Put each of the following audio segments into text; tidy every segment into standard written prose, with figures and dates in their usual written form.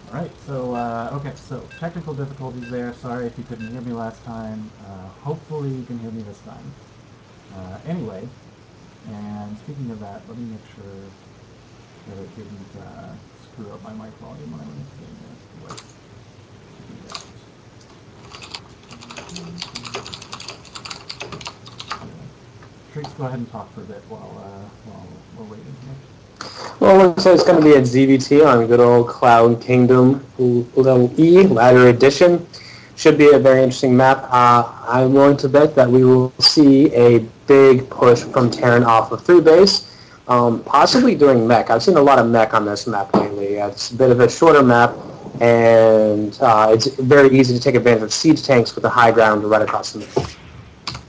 Alright, so, okay, so technical difficulties there. Sorry if you couldn't hear me last time. Hopefully you can hear me this time. Anyway, and speaking of that, let me make sure that it didn't screw up my mic volume when I went into game there. Let's do that. Tricks, go ahead and talk for a bit while we're waiting here. Well, looks like it's going to be at ZVT on good old Cloud Kingdom Level E, Ladder Edition. Should be a very interesting map. I'm willing to bet that we will see a big push from Terran off of 3 base, possibly during mech. I've seen a lot of mech on this map lately. It's a bit of a shorter map, and it's very easy to take advantage of siege tanks with the high ground right across the middle.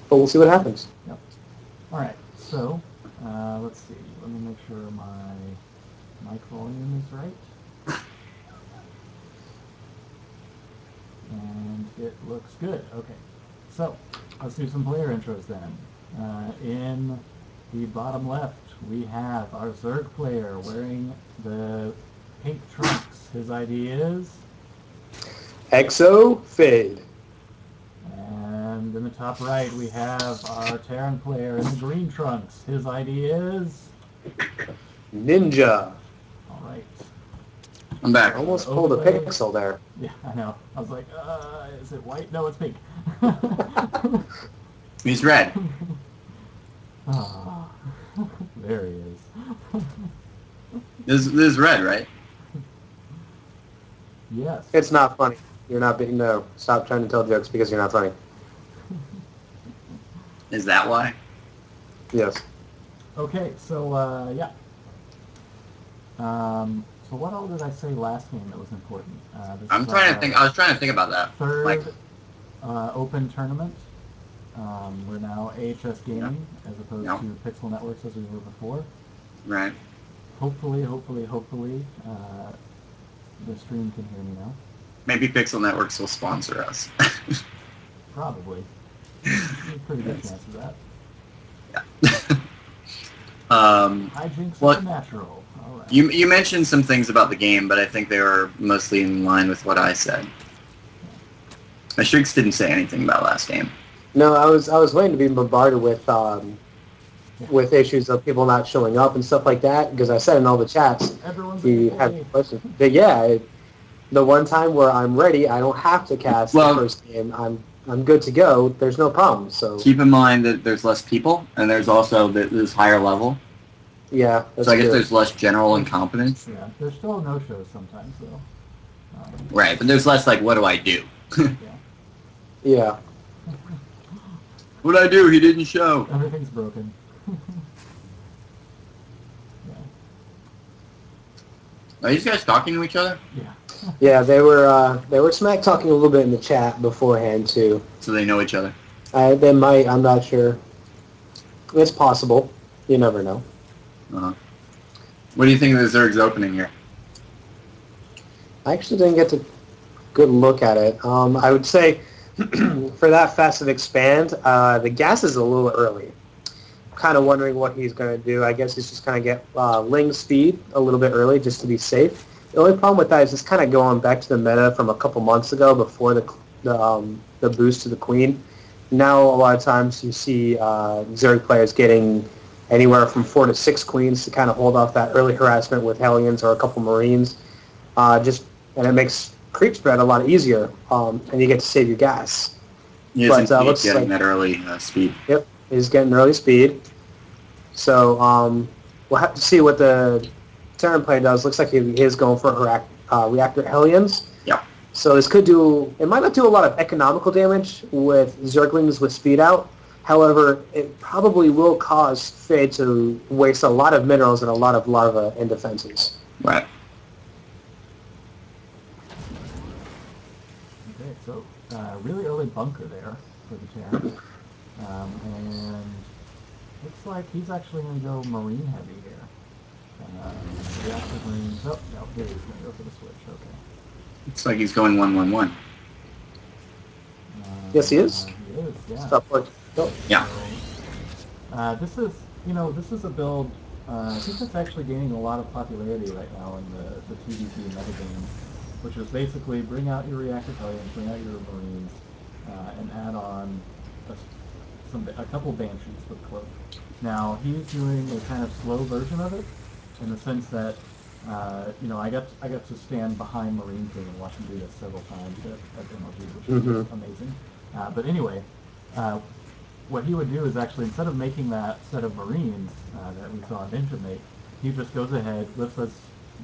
But we'll see what happens. Yep. Alright, so, let's see. Let me make sure my mic volume is right. And it looks good. Okay. So, let's do some player intros then. In the bottom left, we have our Zerg player wearing the pink trunks. His ID is... xOFade. And in the top right, we have our Terran player in the green trunks. His ID is... Ninja. All right. I'm back. Almost pulled a pixel there. Yeah, I know. I was like, is it white? No, it's pink. He's red. Oh, there he is. This is red, right? Yes. It's not funny. You're not being... No. Stop trying to tell jokes because you're not funny. Is that why? Yes. Okay, so, yeah. So what all did I say last game that was important? I'm trying to think. I was trying to think about that. Third Like, Open tournament. We're now AHS Gaming as opposed Yeah. to Pixel Networks as we were before. right. Hopefully, the stream can hear me now. Maybe Pixel Networks will sponsor us. Probably. Pretty good chance of that. Yeah. Hijinks What- are natural. All right. You mentioned some things about the game, but I think they were mostly in line with what I said. My Shrieks didn't say anything about last game. No, I was waiting to be bombarded with issues of people not showing up and stuff like that because I said in all the chats Everyone's you a have questions. But yeah, the one time where I'm ready, I don't have to cast Well- the first game. I'm good to go. There's no problem. So Keep in mind that there's less people, and there's also this higher level. yeah, that's So I guess good. there's less general incompetence. Yeah, there's still no-shows sometimes, though. Right, but there's less like, what do I do? Yeah. What do I do? He didn't show. Everything's broken. Yeah. Are these guys talking to each other? Yeah. Yeah, they were smack talking a little bit in the chat beforehand too. So they know each other. They might. I'm not sure. It's possible. You never know. Uh-huh. What do you think of the Zerg's opening here? I actually didn't get a good look at it. I would say for that fast of expand, the gas is a little early. Kind of wondering what he's going to do. I guess he's just going to get Ling speed a little bit early just to be safe. The only problem with that is it's kind of going back to the meta from a couple months ago before the boost to the Queen. Now a lot of times you see Zerg players getting anywhere from 4 to 6 Queens to kind of hold off that early harassment with Hellions or a couple Marines. And it makes creep spread a lot easier, and you get to save your gas. He is indeed looks getting like- that early speed. Yep, he's getting early speed. So we'll have to see what the Terran player does. Looks like he is going for reactor Hellions. Yep. So this it might not do a lot of economical damage with Zerglings with speed out. However, it probably will cause Fade to waste a lot of minerals and a lot of larva and defenses. Right. Okay, so really early bunker there for the Terran. And looks like he's actually going to go Marine heavy here. Reactive Marines. Oh, no, here he's going to go for the switch. Okay. Looks like he's going 1-1-1. Yes, he is. He is, yeah. Stop work. Oh. Yeah. So, this is a build. I think it's actually gaining a lot of popularity right now in the TDP metagame. which is basically bring out your reactive Hellions, bring out your Marines, and add on a couple Banshees with Cloak. Now, he's doing a kind of slow version of it, in the sense that, I got to stand behind Marine King and watch him do this several times at MLG, which is Mm-hmm. just amazing. But anyway, what he would do is actually, instead of making that set of Marines that we saw Ninja make, he just goes ahead, lifts those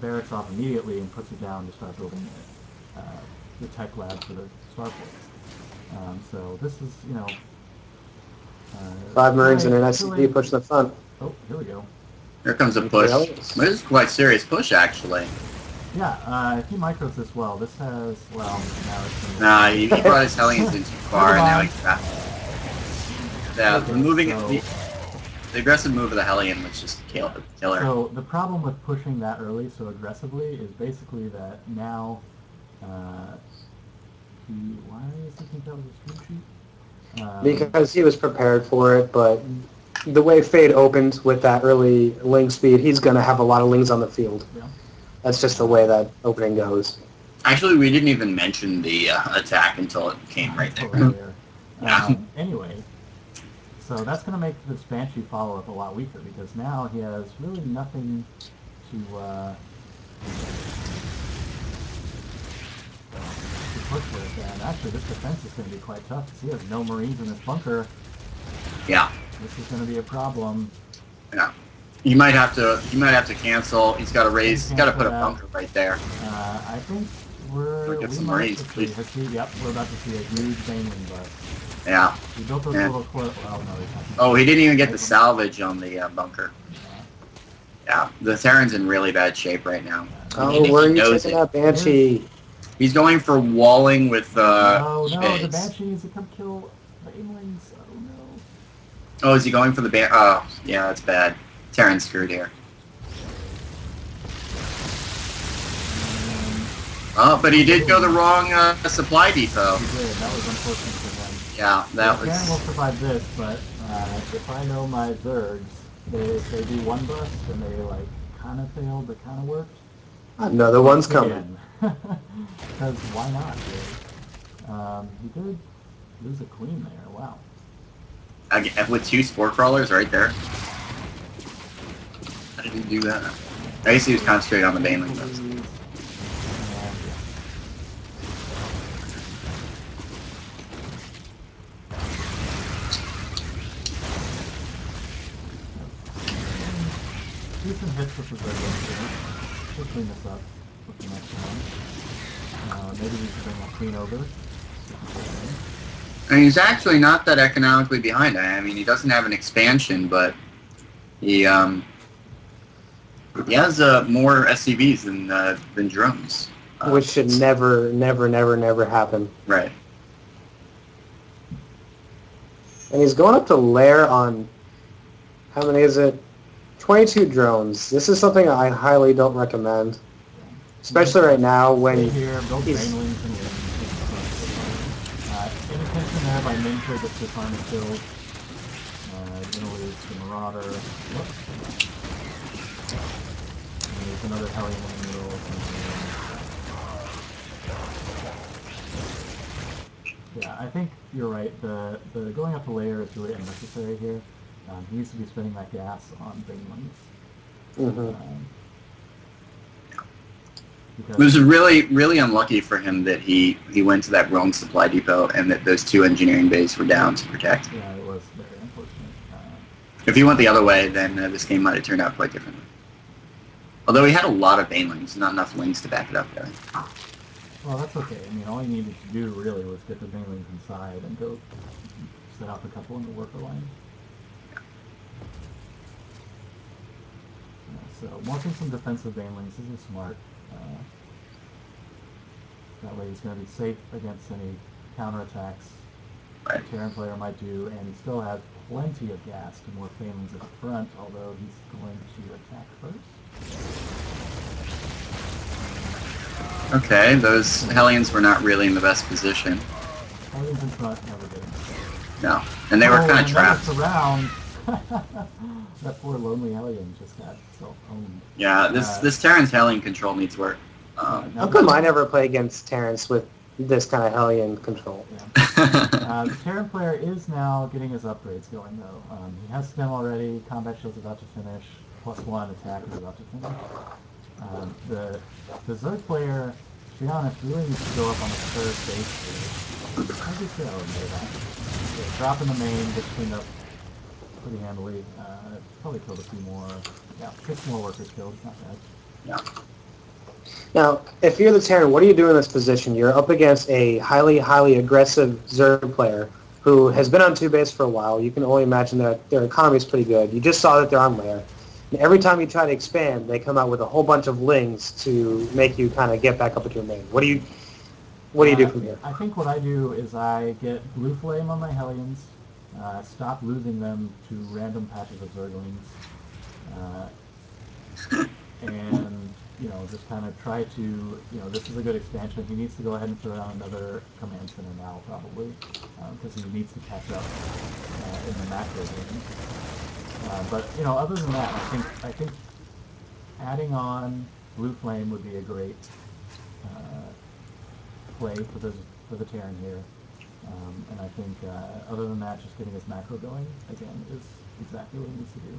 barracks off immediately, and puts it down to start building the tech lab for the starports. So this is, 5 Marines and an Chile. SCV push in the front. Oh, here we go. Here comes a And 3 push. Hellions. This is quite serious push, actually. Yeah, if he micros this well, this has, well, now it's... Nah, he brought his Hellions in too far, and now he's back. Yeah, Okay, moving so- the aggressive move of the Hellion was just killer. So the problem with pushing that early so aggressively is basically that now, why does he think that was a stream sheet? Because he was prepared for it, but the way Fade opened with that early ling speed, he's going to have a lot of lings on the field. Yeah. That's just the way that opening goes. Actually, we didn't even mention the attack until it came right there. Anyway, so that's going to make this Banshee follow-up a lot weaker, because now he has really nothing to push with, and actually this defense is going to be quite tough, because he has no Marines in this bunker. Yeah. This is going to be a problem. Yeah. He might have to cancel. He's got to raise. He's got to put a bunker right there. I think Get some Marines, please. Yep, we're about to see a huge Baneling bust. Yeah. He built those little well, no, he's not. Oh, he didn't even get the salvage on the bunker. Yeah, the Terran's in really bad shape right now. Oh, where are you taking that Banshee? He's going for walling with no, the Shades. Banshees to come kill Banelings. Oh no. Oh, is he going for the Oh, yeah, that's bad. Terran's screwed here. Oh, but he did go the wrong supply depot. He did. That was unfortunate for him. Yeah, that was... Terran will survive this, but if I know my Zergs, they do one bust and they like kind of failed but kind of worked. Another one's coming. Because why not, really? He did lose a queen there. Wow. Again, with 2 spore crawlers right there. How did he do that? I guess he was concentrating on the Baneling bust. Decent hits with the Zerg here. Should clean this up with the next one. Maybe we should bring that queen over. And he's actually not that economically behind. I mean, he doesn't have an expansion, but he has more SCVs than drones. Which should never, never, never, never happen. Right. And he's going up to lair on, how many is it? 22 drones. This is something I highly don't recommend. Especially right now when here, build he's... Banelings and inattention there by Minter, but this arm is killed. Gonna lose the Marauder. Whoops. And there's another Hellion in the middle. Yeah, I think you're right. The going up the layer is really unnecessary here. He needs to be spending that gas on Banelings. Mm-hmm. It was really, really unlucky for him that he went to that wrong supply depot and that those 2 engineering bays were down to protect. Yeah, it was very unfortunate. If he went the other way, then this game might have turned out quite differently. Although he had a lot of Banelings, not enough Lings to back it up, really. Well, that's okay. I mean, all he needed to do really was get the Banelings inside and go set up a couple in the worker line. So, marking some defensive Banelings, this is smart. That way he's going to be safe against any counterattacks the Terran player might do, and he still has plenty of gas to more Banelings at the front, although he's going to attack first. Okay, those Hellions were not really in the best position. Hellions in front, never good. No, and they were kind of trapped. Around. That poor lonely Hellion just got self-owned. Yeah, this Terran's Hellion control needs work. How come I never play against Terrence with this kind of Hellion control? Yeah. The Terran player is now getting his upgrades going, though. He has Stem already, Combat Shield's about to finish, +1 attack is about to finish. The Zerg player, to be honest, really needs to go up on the third base here. How do you say I would know that? Yeah, drop in the main, gets cleaned up pretty handily. Probably killed a few more. Yeah, 6 more workers killed, not bad. Yeah. Now, if you're the Terran, what do you do in this position? You're up against a highly, highly aggressive Zerg player who has been on 2-base for a while. You can only imagine that their economy is pretty good. You just saw that they're on lair. And every time you try to expand, they come out with a whole bunch of lings to make you kind of get back up at your main. What do you do from here? I think what I do is I get Blue Flame on my Hellions, stop losing them to random patches of Zerglings, and just kind of try to, this is a good expansion. He needs to go ahead and throw down another command center now, probably, because he needs to catch up in the macro game. But other than that, I think adding on Blue Flame would be a great play for the Terran here. And I think other than that, just getting his macro going again is exactly what he needs to do.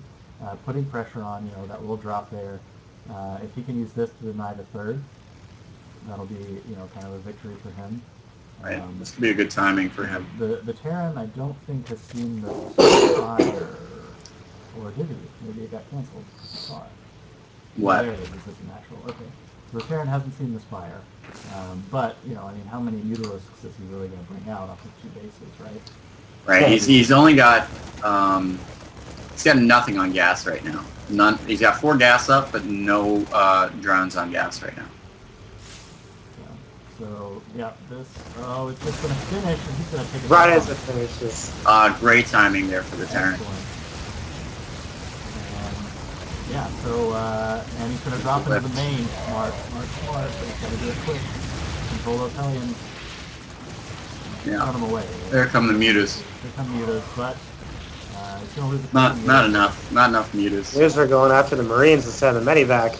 Putting pressure on, that little drop there. If he can use this to deny the third, that'll be kind of a victory for him. Right. This could be a good timing for him. The Terran, I don't think has seen the fire, or did he? Maybe it got canceled. I saw it. What? There it is. This is natural. Okay. So the Terran hasn't seen this fire. But, how many Mutalisks is he really going to bring out off of 2 bases, right? Right. He's only got, he's got nothing on gas right now. None. He's got 4 gas up, but no drones on gas right now. So, yeah, this, it's just going to finish, and he's going to take it Right down. as it finishes. Great timing there for the Terran. Excellent. Yeah, so, and he's going to drop into the main. Smart, but he's got to do it quick. Control those Hellions. Yeah. Run them away. There come the mutas. Here come mutas, but he's going to lose Not enough. Not enough mutas. Mutas are going after the Marines instead of the Medivac.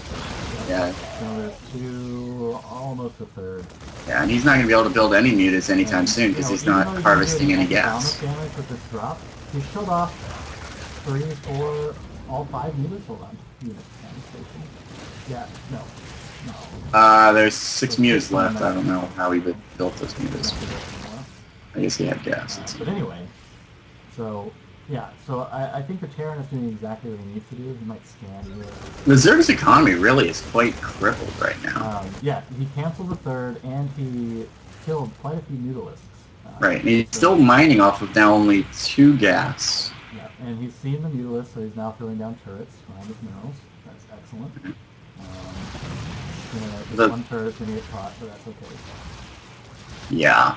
Yeah. So there's 2, almost a third. Yeah, and he's not going to be able to build any mutas anytime soon because he's not harvesting any gas. Damage with this drop, he's killed off 3, 4, all 5 mutas. Hold on. Units. Yeah, no. There's 6 mutas left. I don't know how he built those mutas. I guess he had gas. But anyway, so yeah, so I think the Terran is doing exactly what he needs to do. He might scan here. The Zerg's economy really is quite crippled right now. Yeah, he canceled the third, and he killed quite a few Mutalisks. Right, and he's still mining off of now only 2 gas. Yeah, and he's seen the Mutalisks, so he's now throwing down turrets behind his minerals. That's excellent. This one turret is going to get caught, but that's okay. Yeah.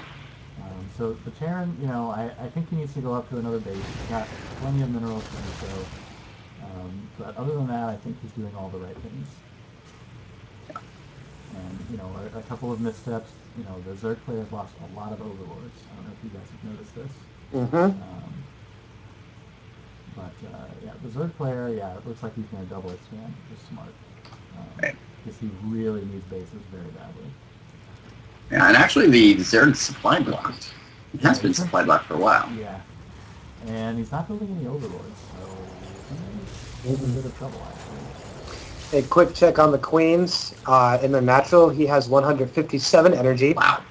So the Terran, I think he needs to go up to another base. He's got plenty of minerals for him, so. But other than that, I think he's doing all the right things. And, a couple of missteps. The Zerg players lost a lot of Overlords. I don't know if you guys have noticed this. Mm-hmm. But, yeah, the Zerg player, it looks like he's going to double expand, which is smart. Right. Because he really needs bases very badly. Yeah, and actually the Zerg's supply blocked. It has been supply blocked for a while. Yeah. And he's not building any Overlords, so he's in a bit of trouble, actually. A quick check on the Queens. In the natural, he has 157 energy. Wow.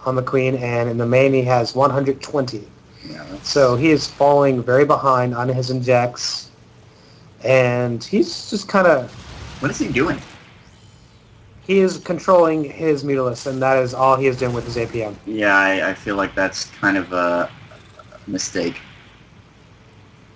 On the Queen, and in the main, he has 120. Yeah, so he is falling very behind on his injects, and he's just kind of... What is he doing? He is controlling his Mutalisks, and that is all he is doing with his APM. Yeah, I feel like that's kind of a mistake.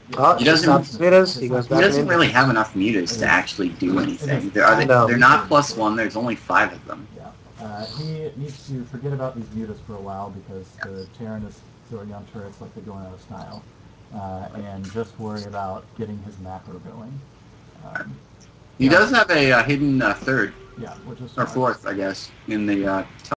He doesn't. He doesn't really have enough mutas to actually do anything. They're not +1. There's only 5 of them. Yeah. He needs to forget about these mutas for a while because the Terran is throwing down turrets like they're going out of style, and just worry about getting his macro going. He does have a hidden third, which is or fourth, I guess, in the